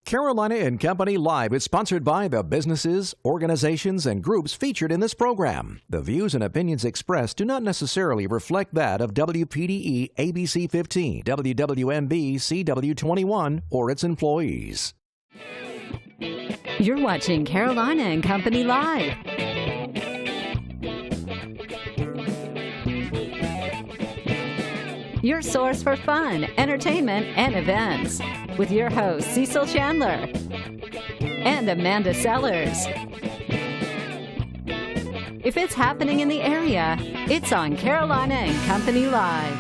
Carolina and Company Live is sponsored by the businesses, organizations, and groups featured in this program. The views and opinions expressed do not necessarily reflect that of WPDE ABC 15, WWMB CW21, or its employees. You're watching Carolina and Company Live. Your source for fun, entertainment, and events. With your hosts, Cecil Chandler and Amanda Sellers. If it's happening in the area, it's on Carolina and Company Live.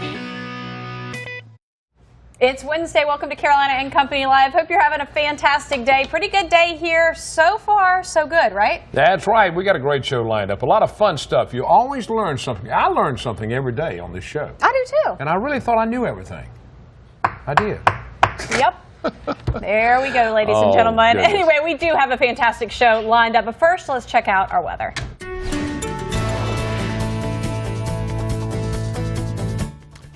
It's Wednesday. Welcome to Carolina and Company Live. Hope you're having a fantastic day. Pretty good day here. So far, so good, right? That's right. We got a great show lined up. A lot of fun stuff. You always learn something. I learn something every day on this show. I do too. And I really thought I knew everything. I did. Yep. There we go, ladies and gentlemen. Goodness. Anyway, we do have a fantastic show lined up. But first, let's check out our weather.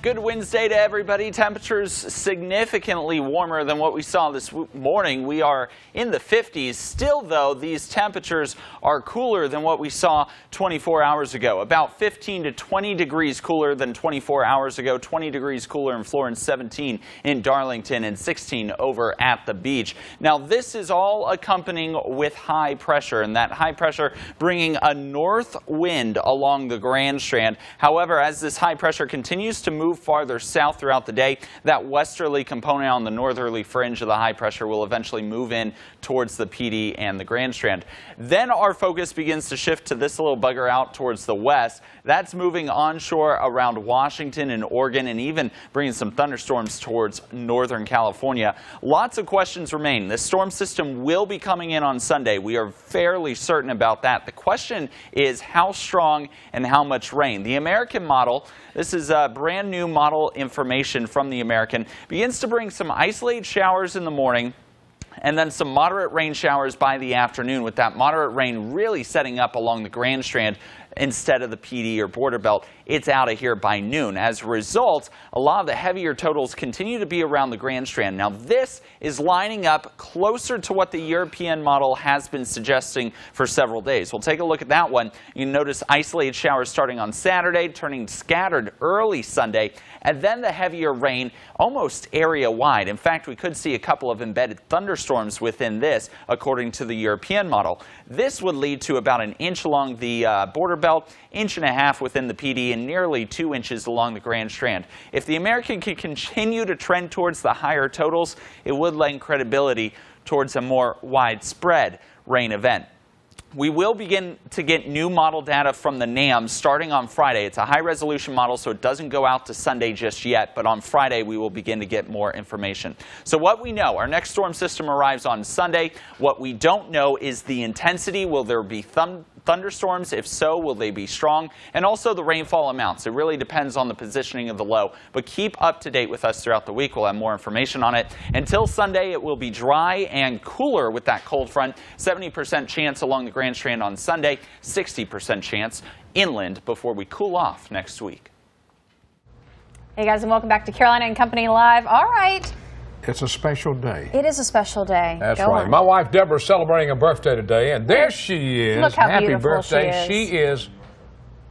Good Wednesday to everybody. Temperatures significantly warmer than what we saw this morning. We are in the 50s. Still, though, these temperatures are cooler than what we saw 24 hours ago. About 15 to 20 degrees cooler than 24 hours ago. 20 degrees cooler in Florence, 17 in Darlington, and 16 over at the beach. Now, this is all accompanying with high pressure, and that high pressure bringing a north wind along the Grand Strand. However, as this high pressure continues to move farther south throughout the day, that westerly component on the northerly fringe of the high pressure will eventually move in towards the PD and the Grand Strand. Then our focus begins to shift to this little bugger out towards the west. That's moving onshore around Washington and Oregon, and even bringing some thunderstorms towards northern California. Lots of questions remain. This storm system will be coming in on Sunday. We are fairly certain about that. The question is how strong and how much rain. The American model, this is a brand new model information from the American, begins to bring some isolated showers in the morning and then some moderate rain showers by the afternoon, with that moderate rain really setting up along the Grand Strand instead of the PD or border belt. It's out of here by noon. As a result, a lot of the heavier totals continue to be around the Grand Strand. Now, this is lining up closer to what the European model has been suggesting for several days. We'll take a look at that one. You notice isolated showers starting on Saturday, turning scattered early Sunday, and then the heavier rain almost area-wide. In fact, we could see a couple of embedded thunderstorms within this, according to the European model. This would lead to about an inch along the border belt, inch and a half within the PD, and nearly 2 inches along the Grand Strand. If the American can continue to trend towards the higher totals, it would lend credibility towards a more widespread rain event. We will begin to get new model data from the NAM starting on Friday. It's a high-resolution model, so it doesn't go out to Sunday just yet, but on Friday we will begin to get more information. So what we know, our next storm system arrives on Sunday. What we don't know is the intensity. Will there be thunderstorms? If so, will they be strong? And also the rainfall amounts. It really depends on the positioning of the low. But keep up to date with us throughout the week. We'll have more information on it. Until Sunday, it will be dry and cooler with that cold front. 70% chance along the Grand Strand on Sunday, 60% chance inland before we cool off next week. Hey guys, and welcome back to Carolina and Company Live. All right. It's a special day. It is a special day. That's Go right. on. My wife Deborah's celebrating a birthday today, and there she is. Look how Happy beautiful birthday. she She is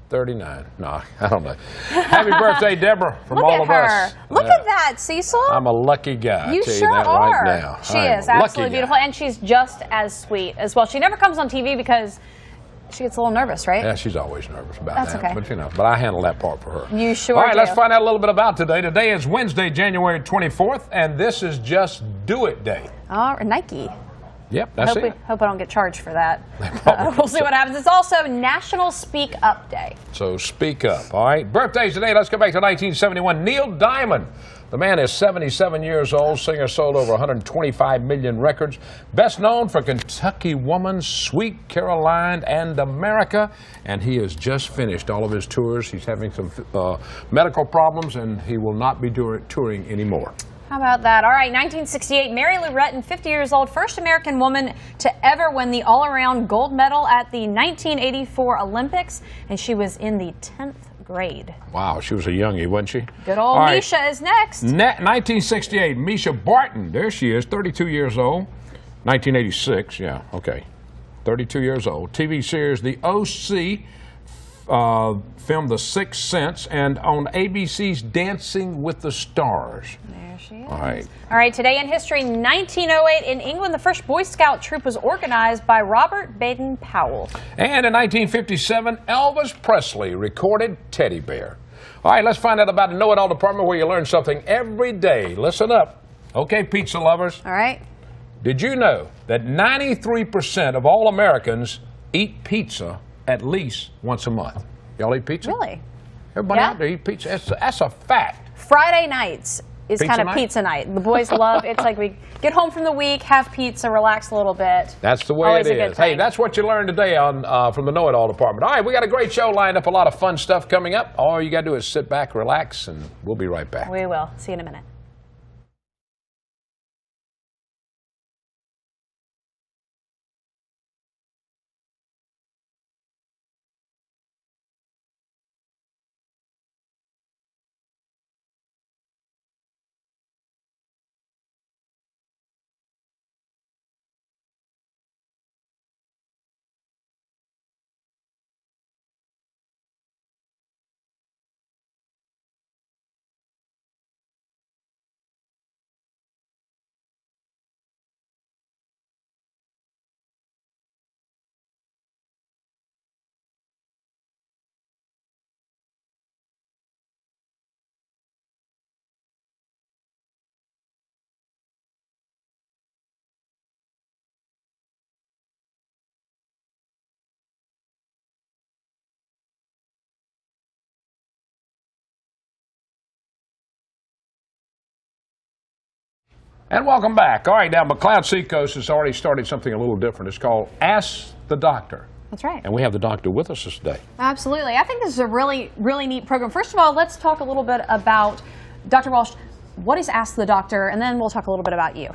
39. No, I don't know. Happy birthday, Deborah, from Look all at of her. us. Look at that, Cecil. I'm a lucky guy. You I tell sure you that are. right now. She I am is a lucky absolutely guy. beautiful, and she's just as sweet as well. She never comes on TV because she gets a little nervous, right? Yeah, she's always nervous about That's that. okay. But, you know, but I handle that part for her. You sure All right, do. let's find out a little bit about today. Today is Wednesday, January 24th, and this is Just Do It Day. Oh, Nike. Yep, that's it. Hope I don't get charged for that. probably We'll see what happens. It's also National Speak Up Day. So speak up, all right? Birthdays today, let's go back to 1971. Neil Diamond. The man is 77 years old. Singer sold over 125 million records. Best known for Kentucky Woman, Sweet Caroline, and America. And he has just finished all of his tours. He's having some medical problems, and he will not be touring anymore. How about that? All right, 1968, Mary Lou Retton, 50 years old, first American woman to ever win the all-around gold medal at the 1984 Olympics, and she was in the 10th grade. Wow, she was a youngie, wasn't she? Good old Misha is next. 1968, Misha Barton. There she is, 32 years old. 1986, yeah, okay. 32 years old. TV series The O.C., filmed The Sixth Sense, and on ABC's Dancing with the Stars. There she is. All right. All right, today in history, 1908, in England, the first Boy Scout troop was organized by Robert Baden-Powell. And in 1957, Elvis Presley recorded Teddy Bear. All right, let's find out about the Know It All department where you learn something every day. Listen up. Okay, pizza lovers. All right. Did you know that 93% of all Americans eat pizza at least once a month? Y'all eat pizza? Really? Everybody Yeah. out there eat pizza? That's a fact. Friday nights is Pizza kind of night? pizza night. The boys love it's like we get home from the week, have pizza, relax a little bit. That's the way Always it a good is. Hey, time. that's what you learned today on from the Know It All department. All right, we got a great show lined up, a lot of fun stuff coming up. All you got to do is sit back, relax, and we'll be right back. We will. See you in a minute. And welcome back. All right, now McLeod Seacoast has already started something a little different. It's called Ask the Doctor. That's right. And we have the doctor with us this day. Absolutely. I think this is a really, really neat program. First of all, let's talk a little bit about Dr. Walsh. What is Ask the Doctor? And then we'll talk a little bit about you.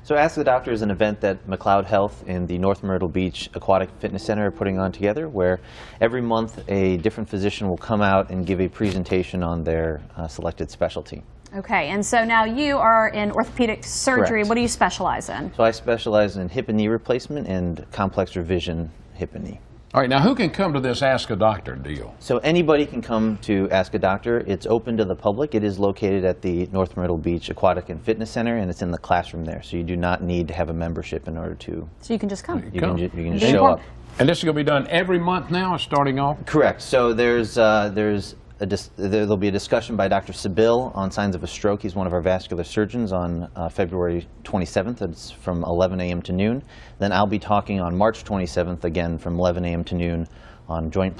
So Ask the Doctor is an event that McLeod Health and the North Myrtle Beach Aquatic Fitness Center are putting on together, where every month a different physician will come out and give a presentation on their selected specialty. Okay, and so now you are in orthopedic surgery. Correct. What do you specialize in? So I specialize in hip and knee replacement and complex revision hip and knee. All right, now who can come to this Ask a Doctor deal? So anybody can come to Ask a Doctor. It's open to the public. It is located at the North Myrtle Beach Aquatic and Fitness Center, and it's in the classroom there. So you do not need to have a membership in order to. So you can just come. You can Be just show informed. up. And this is going to be done every month now, starting off? Correct. So there'll be a discussion by Dr. Sibyl on signs of a stroke. He's one of our vascular surgeons on February 27th. It's from 11 a.m. to noon. Then I'll be talking on March 27th, again from 11 a.m. to noon, on joint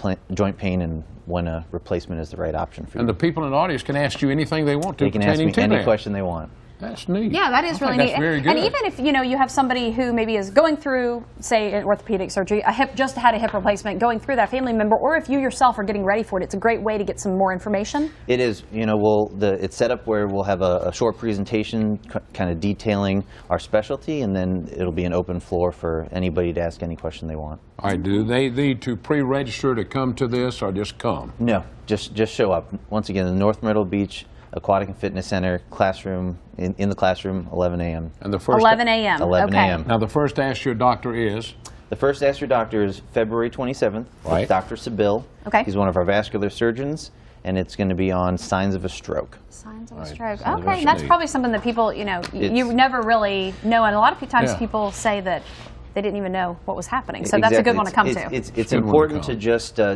pain and when a replacement is the right option for you. And the people in the audience can ask you anything they want to They can ask pertaining me to any that. question they want. That's neat. Yeah, that is I really think neat. That's very good. And even if you have somebody who maybe is going through, say, an orthopedic surgery, just had a hip replacement, going through that, family member, or if you yourself are getting ready for it, it's a great way to get some more information. It is. It's set up where we'll have a short presentation kind of detailing our specialty, and then it'll be an open floor for anybody to ask any question they want. All right, do they need to pre-register to come to this or just come? No, just show up. Once again, the North Myrtle Beach Aquatic and Fitness Center classroom, in the classroom, 11 a.m. And the first 11 a.m. 11 okay. a.m. Now the first Ask Your Doctor is? The first Ask Your Doctor is February 27th Right. with Dr. Sibyl. Okay. He's one of our vascular surgeons, and it's going to be on signs of a stroke. Signs of a Right. stroke. Signs of a Okay, that's stroke. probably something that people, you It's- never really know. And a lot of times Yeah. people say that they didn't even know what was happening. So that's a good one to come to. It's It's a good one to important come.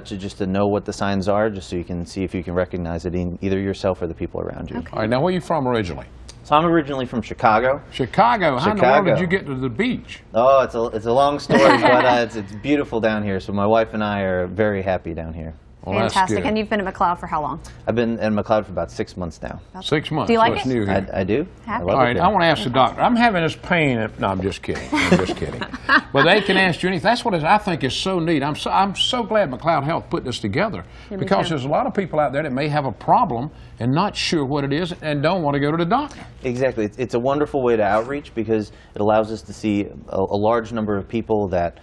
to just to know what the signs are, just so you can see if you can recognize it in either yourself or the people around you. All right, now where are you from originally? So I'm originally from Chicago. Chicago. How in the world did Chicago. you get to the beach? Oh, it's a long story, but it's beautiful down here. So my wife and I are very happy down here. Well, that's Fantastic. good. And you've been at McLeod for how long? I've been in McLeod for about 6 months now. 6 months. Do you like so it's it? new here. I do. Happy. I love All right, it I there. want to ask the doctor. I'm having this pain. No, I'm just kidding. I'm just kidding. But they can ask you anything. That's what I think is so neat. I'm so glad McLeod Health put this together, me because too. there's a lot of people out there that may have a problem and not sure what it is and don't want to go to the doctor. Exactly. It's a wonderful way to outreach because it allows us to see a large number of people that,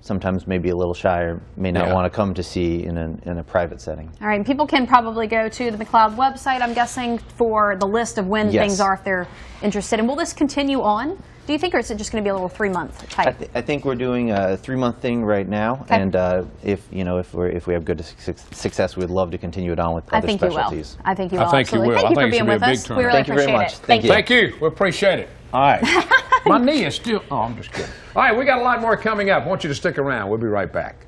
sometimes maybe a little shy or may not Yeah. want to come to see in a private setting. All right, and people can probably go to the McLeod website, I'm guessing, for the list of when Yes. things are if they're interested. And will this continue on? do you think, or is it just going to be a little 3-month type? I think we're doing a 3-month thing right now, Okay. and if we have good success, we'd love to continue it on with other specialties. I think you will. I think you absolutely. will. Thank you I for think it's being gonna with be a big us. We turnout. really Thank you very appreciate much. it. Thank you. Thank you. We appreciate it. All right. My knee is still. Oh, I'm just kidding. All right, we got a lot more coming up. I want you to stick around. We'll be right back.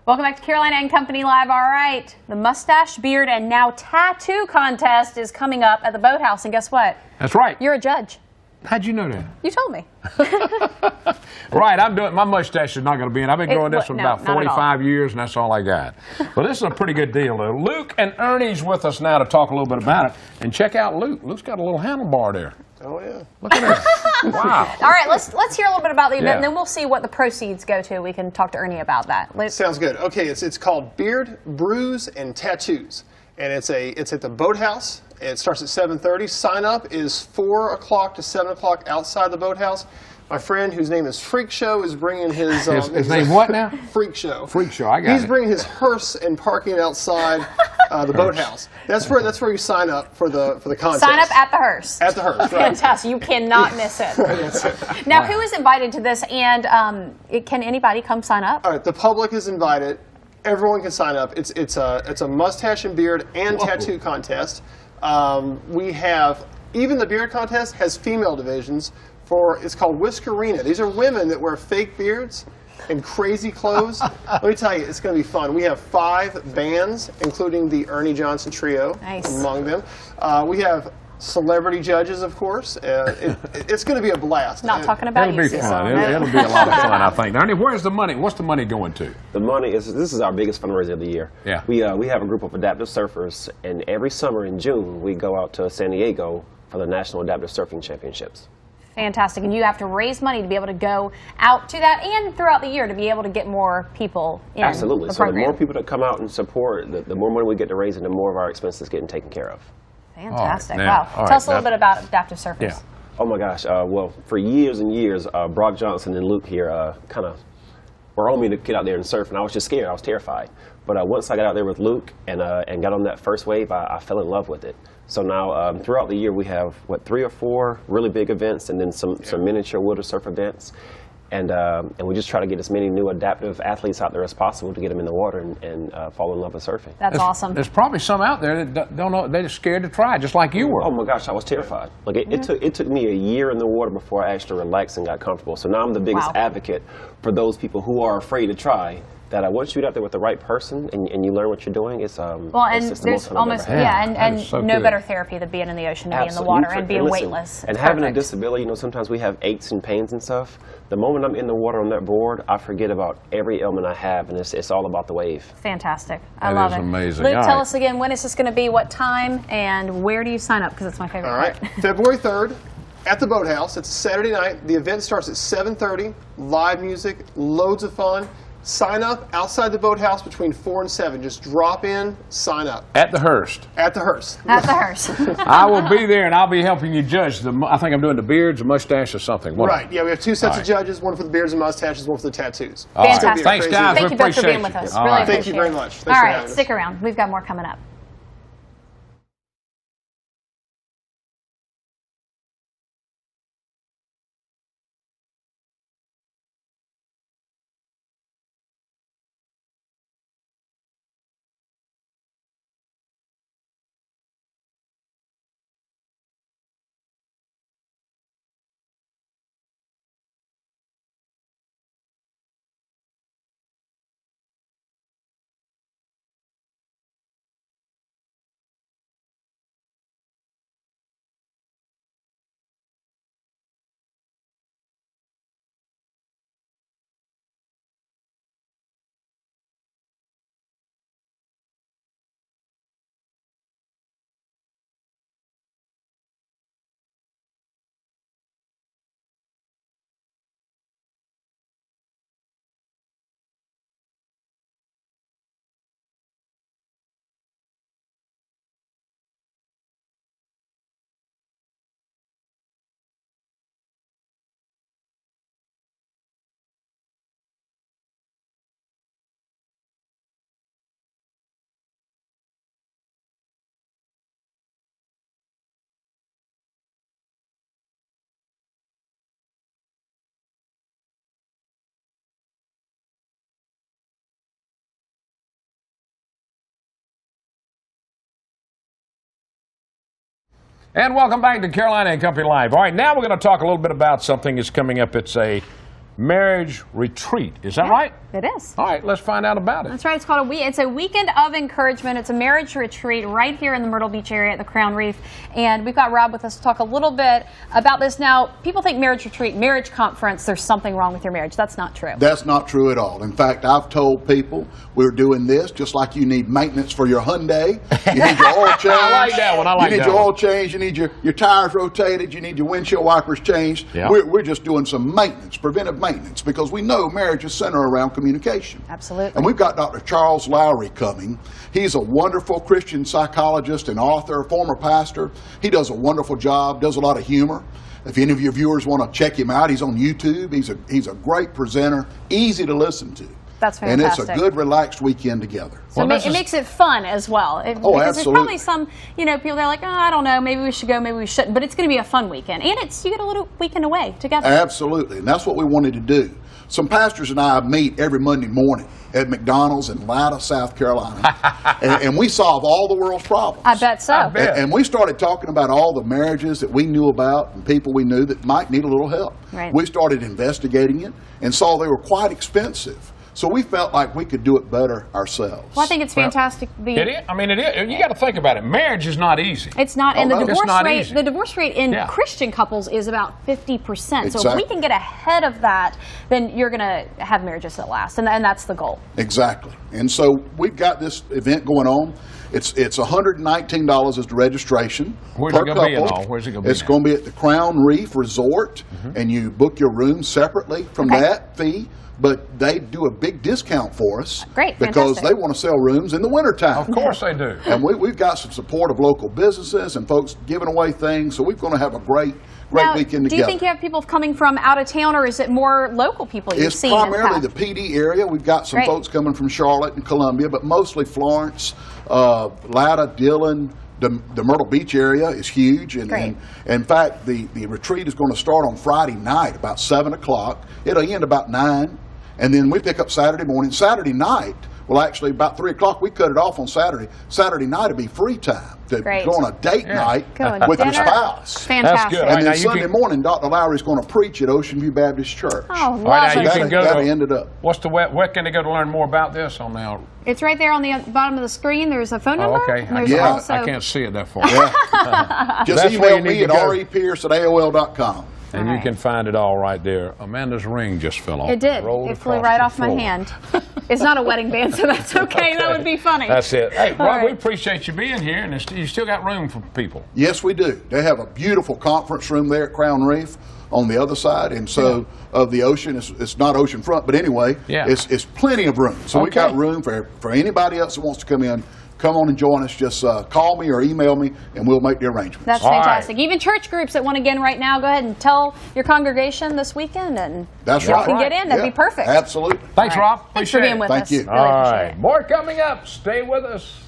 Welcome back to Carolina and Company Live. All right, the mustache, beard, and now tattoo contest is coming up at the Boathouse, and guess what? That's right. You're a judge. How'd you know that? You told me. Right, I'm doing. My mustache is not going to be in. I've been growing this for no, about not at all. 45 years, and that's all I got. Well, this is a pretty good deal, though. Luke and Ernie's with us now to talk a little bit about it. And check out Luke. Luke's got a little handlebar there. Oh, yeah. Look at that. Wow. All right, let's hear a little bit about the event, Yeah. and then we'll see what the proceeds go to. We can talk to Ernie about that. Sounds good. Okay, it's called Beard, Brews, and Tattoos. And it's at the Boathouse. It starts at 7:30. Sign up is 4 o'clock to 7 o'clock outside the Boathouse. My friend, whose name is Freak Show, is bringing his... His name what now? Freak Show. Freak Show, I got He's it. bringing his hearse and parking it outside the Boathouse. That's where you sign up for the contest. Sign up at the hearse. At the hearse, right. Fantastic. You cannot miss it. That's it. Now, who is invited to this, and can anybody come sign up? All right, the public is invited. Everyone can sign up. It's a mustache and beard and tattoo contest. We have, even the beard contest has female divisions. It's called Whiskerina. These are women that wear fake beards and crazy clothes. Let me tell you, it's going to be fun. We have 5 bands, including the Ernie Johnson Trio among them. We have celebrity judges, of course. It's going to be a blast. Not talking about It'll be you, fun. Cecil. It'll be a lot of fun, I think. Ernie, where's the money? What's the money going to? The money this is our biggest fundraiser of the year. Yeah. We have a group of adaptive surfers, and every summer in June we go out to San Diego for the National Adaptive Surfing Championships. Fantastic. And you have to raise money to be able to go out to that and throughout the year to be able to get more people in Absolutely. the So the program. more people that come out and support, the more money we get to raise and the more of our expenses getting taken care of. Fantastic. All right, now, Wow. all Tell right, us a little now- bit about Adaptive Surfers. Yeah. Oh my gosh, well, for years and years, Brock Johnson and Luke here kind of were on me to get out there and surf, and I was just scared, I was terrified. But once I got out there with Luke and got on that first wave, I fell in love with it. So now, throughout the year, we have, 3 or 4 really big events and then some miniature water surf events. And we just try to get as many new adaptive athletes out there as possible to get them in the water and fall in love with surfing. That's awesome. There's probably some out there that don't know, they're scared to try, just like you were. Oh my gosh, I was terrified. Like it took me a year in the water before I actually relaxed and got comfortable. So now I'm the biggest Wow. advocate for those people who are afraid to try. That once you get out there with the right person and you learn what you're doing, it's Well, it's and just the there's most fun I've almost, ever had. and That is so no good. better therapy than being in the ocean, to be in the Absolutely. water and being listen, weightless. And It's having a perfect. disability, sometimes we have aches and pains and stuff. The moment I'm in the water on that board, I forget about every ailment I have, and it's all about the wave. Fantastic. I That love is it. amazing. Luke, All tell right. us again, when is this going to be, what time, and where do you sign up? Because it's my favorite All right, part. February 3rd at the Boathouse. It's a Saturday night. The event starts at 7:30. Live music, loads of fun. Sign up outside the Boathouse between 4 and 7. Just drop in, sign up At the Hearst. at the Hearst. At the hearse. I will be there, and I'll be helping you judge. I think I'm doing the beards, the mustache, or something. What? Right, yeah, we have 2 sets All of right. judges, one for the beards and mustaches, one for the tattoos. All right. It's gonna be a Thanks, crazy guys. event. Thank you both for appreciate being you. with us. All Really right. Thank you appreciate very it. much. Thanks All for right, having us. stick around. We've got more coming up. And welcome back to Carolina and Company Live. All right, now we're going to talk a little bit about something that's coming up. It's a marriage retreat. Is that right? It is. All right, let's find out about it. That's right. It's called It's a weekend of encouragement. It's a marriage retreat right here in the Myrtle Beach area at the Crown Reef. And we've got Rob with us to talk a little bit about this. Now, people think marriage retreat, marriage conference, there's something wrong with your marriage. That's not true. That's not true at all. In fact, I've told people we're doing this just like you need maintenance for your Hyundai. You need your oil change. I like that one. I like You need that your one. oil change. You need your tires rotated. You need your windshield wipers changed. Yeah. We're just doing some maintenance, preventive maintenance, because we know marriage is centered around communication. Absolutely. And we've got Dr. Charles Lowry coming. He's a wonderful Christian psychologist and author, former pastor. He does a wonderful job, does a lot of humor. If any of your viewers want to check him out, he's on YouTube. He's a great presenter, easy to listen to. That's And it's a fantastic. good, relaxed weekend together. So it makes it fun as well. Because there's absolutely. probably some, people that are like, oh, I don't know, maybe we should go, maybe we shouldn't. But it's going to be a fun weekend. And you get a little weekend away together. Absolutely, and that's what we wanted to do. Some pastors and I meet every Monday morning at McDonald's in Latta, South Carolina, and we solve all the world's problems. I bet so. I bet. And we started talking about all the marriages that we knew about and people we knew that might need a little help. Right. We started investigating it and saw they were quite expensive. So we felt like we could do it better ourselves. Well, I think it's fantastic. It is. I mean, it is. You got to think about it. Marriage is not easy. It's not, Oh, and the no. It's divorce not rate. easy. The divorce rate in Yeah. Christian couples is about 50%. So if we Exactly. can get ahead of that, then you're going to have marriages that last, and that's the goal. Exactly. And so we've got this event going on. It's $119 is the registration. Where's per it gonna be and couple. all? Where's it gonna be It's now? going to be at the Crown Reef Resort, and you book your room separately from that fee. But they do a big discount for us. Great, because fantastic. they want to sell rooms in the wintertime. Of course they do. And we've got some support of local businesses and folks giving away things, so we're going to have a great Now, weekend do together. you think you have people coming from out of town, or is it more local people you've It's seen in primarily the the past? PD area. We've got some Great. folks coming from Charlotte and Columbia, but mostly Florence, Latta, Dillon. The Myrtle Beach area is huge, and in fact, the retreat is going to start on Friday night about 7 o'clock. It'll end about 9, and then we pick up Saturday morning. Saturday night, well, actually about 3 o'clock, we cut it off on Saturday. Saturday night will be free time to Great. go on a date night Go on with your dinner. spouse. Fantastic. That's good. And Now then you Sunday can- morning, Dr. Lowry's going to preach at Ocean View Baptist Church. Oh, All right, now love you it. can go That to, ended up. what's the where can they go to learn more about this on now? It's right there on the bottom of the screen. There's a phone number. Oh, okay. And there's Yeah. also I can't see it that far. Just That's where email you need me to at go. repierce@aol.com. And All you right. can find it all right there. Amanda's ring just fell off. It did. Rolled It flew across right the off my floor. hand. It's not a wedding band, so that's okay. That would be funny. That's it. Hey, All Rob, we right. appreciate you being here, and you still got room for people. Yes, we do. They have a beautiful conference room there at Crown Reef on the other side, and so of the ocean. It's not oceanfront, but anyway, it's plenty of room. So we've got room for anybody else that wants to come in. Come on and join us. Just call me or email me, and we'll make the arrangements. That's fantastic. Even church groups that want to get in right now, go ahead and tell your congregation this weekend, and That's y'all right. can get in. That'd Yeah, be perfect. Absolutely. Thanks, All right. Rob. Thanks for Appreciate being it. with Thank us. you. Really All appreciate right. it. More coming up. Stay with us.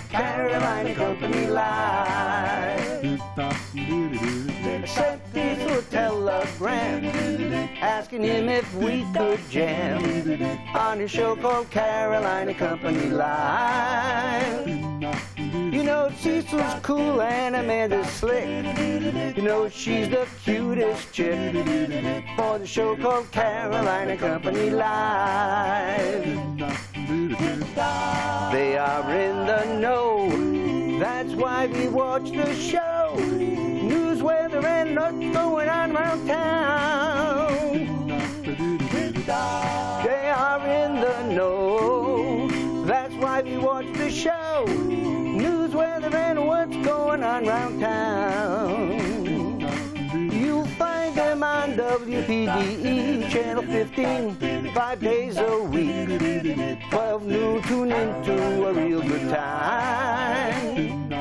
Carolina Company Live. They sent this telegram asking him if we could jam on a show called Carolina Company Live. You know Cecil's cool and Amanda's slick. You know she's the cutest chick for the show called Carolina Company Live. They are in the know, that's why we watch the show. News, weather, weather and what's going on around town. They are in the know, that's why we watch the show. News, weather, and what's going on around town. You'll find them on WPDE, Channel 15, 5 days a week. 12 noon, tune into a real good time.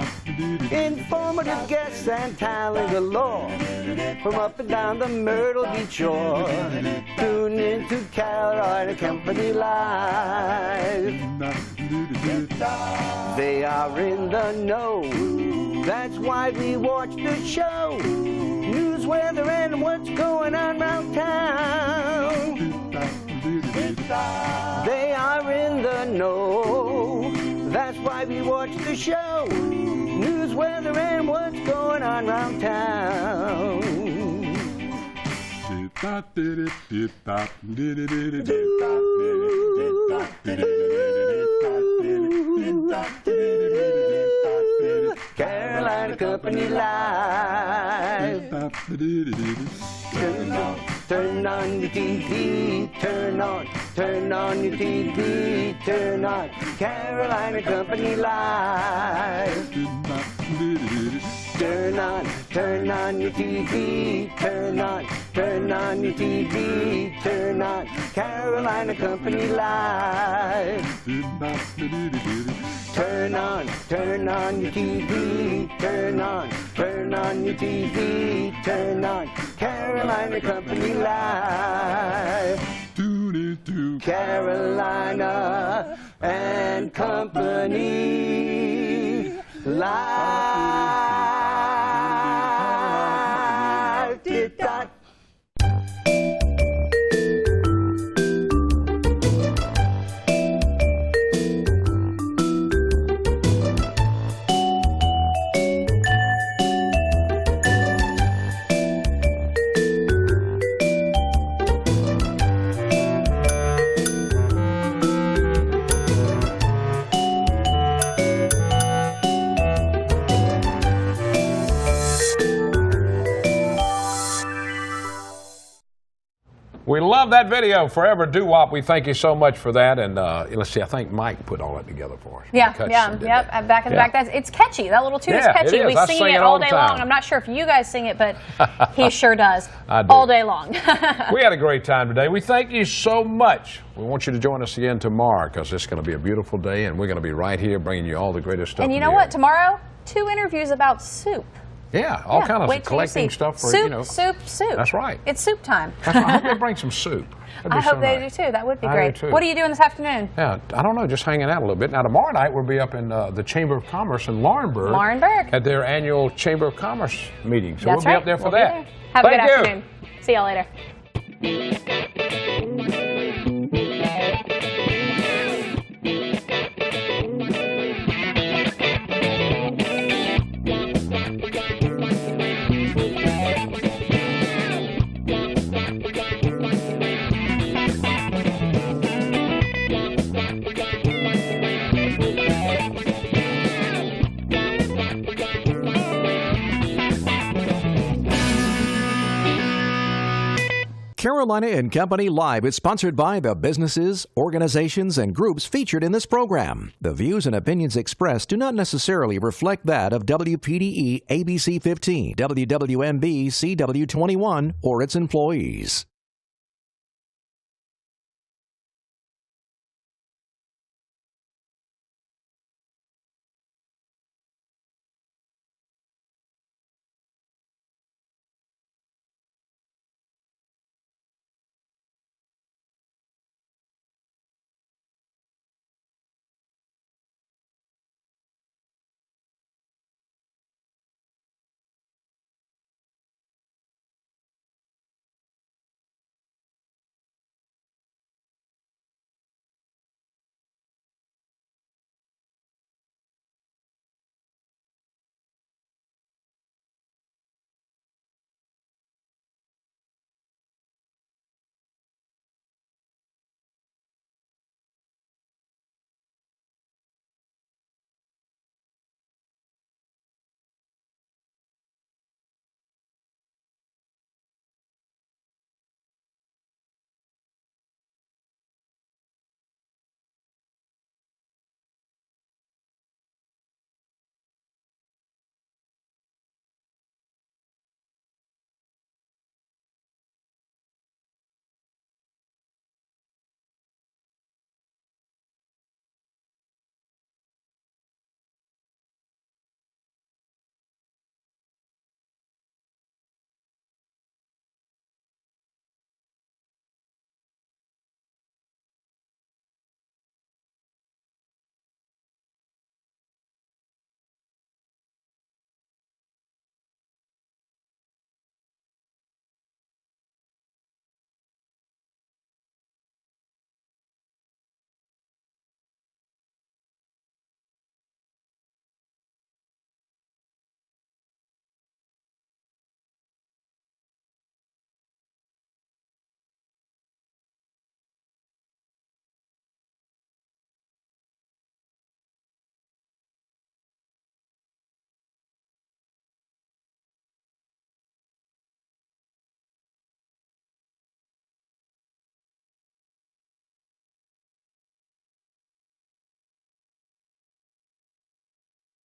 Informative guests and talent galore from up and down the Myrtle Beach shore. Tune into Carolina Company Live. They are in the know, that's why we watch the show. News, weather, and what's going on around town. They are in the know, that's why we watch the show. News, weather, and what's going on around town. Carolina Company Live. Turn on your TV, turn on your TV, turn on Carolina Company Live. Turn on your TV, turn on your TV, turn on Carolina Company Live. Turn on your TV, turn on your TV, turn on Carolina Company Live. Carolina and Company Live. Did-dot. We love that video, Forever Doo-Wop. We thank you so much for that. And let's see, I think Mike put all that together for us. Yeah, back in the back. It's catchy. That little tune is catchy. We sing it all day long. I'm not sure if you guys sing it, but he sure does. I do. All day long. We had a great time today. We thank you so much. We want you to join us again tomorrow because it's going to be a beautiful day, and we're going to be right here bringing you all the greatest stuff. And you know what? Tomorrow, 2 interviews about soup. Yeah, all kinds of collecting stuff for, soup, soup. That's right. It's soup time. That's right. I hope they bring some soup. I hope they do too. That would be great. What are you doing this afternoon? Yeah, I don't know, just hanging out a little bit. Now, tomorrow night we'll be up in the Chamber of Commerce in Laurinburg. At their annual Chamber of Commerce meeting. So we'll be up there for that. Have a good afternoon. See y'all later. Carolina and Company Live is sponsored by the businesses, organizations, and groups featured in this program. The views and opinions expressed do not necessarily reflect that of WPDE ABC 15, WWMB CW 21, or its employees.